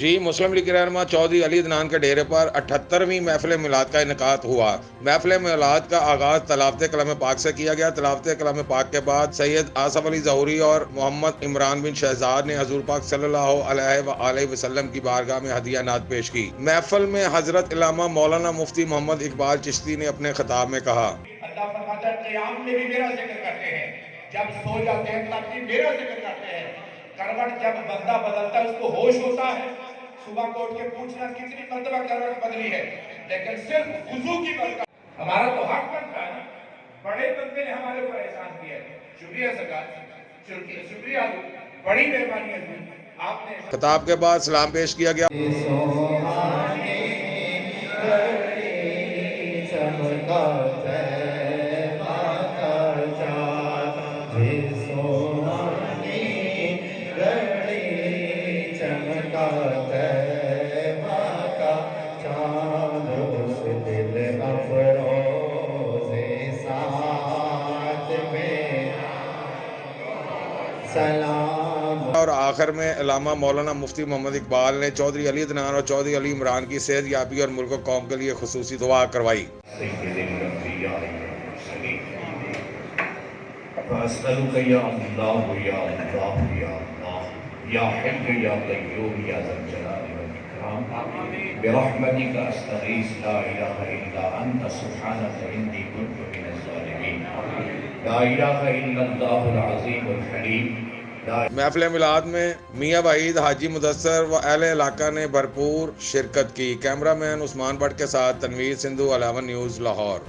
جی مسلم league کے رہنما چودھری علی عدنان کے ڈیرے پر 78ویں محفل میلاد کا انعقاد ہوا۔ محفل میلاد کا آغاز تلاوت کلام پاک سے کیا گیا۔ تلاوت کلام پاک کے بعد سید آصف علی ظہوری اور محمد عمران بن شہزاد نے حضور پاک صلی اللہ علیہ وآلہ وسلم کی بارگاہ میں ہدیہ نعت پیش کی۔ محفل میں حضرت علامہ مولانا مفتی محمد اقبال چشتی نے اپنے خطاب میں کہا، اللہ فرماتا ہے قیام میں بھی میرا ذکر کرتے ہیں، جب سو جاتے ہیں تب بھی میرا ذکر کرتے ہیں، کروٹ جب بندہ بدلتا ہے اس کو ہوش ہوتا ہے، صبح کو اٹھ کے پوچھنا کتنی مرتبہ کروٹ بدلی ہے، لیکن صرف وضو کی برکت ہمارا تو حق بنتا ہے نا، بڑے بندے نے ہمارے اوپر احسان کیا ہے، شکریہ سرکار، شکریہ بڑی مہربانی ہے آپ نے۔ خطاب کے بعد سلام پیش کیا گیا۔ اور آخر میں علامہ مولانا مفتی محمد اقبال نے چودھری علی عدنان اور چودھری علی عمران کی صحت یابی اور ملک و قوم کے لیے خصوصی دعا کروائی۔ فأسألك يا الله يا الله يا الله يا حي يا قيوم يا ذا الجلال والإكرام برحمتك أستغيث لا إله إلا أنت سبحانك إني كنت من الظالمين لا إله إلا الله العظيم الحليم۔ محفل میلاد میں میاں وحید، حاجی مدثر و اہل علاقہ نے بھرپور شرکت کی۔ کیمرہ مین عثمان بٹ کے ساتھ تنویر سندھو، 11 نیوز، لاہور۔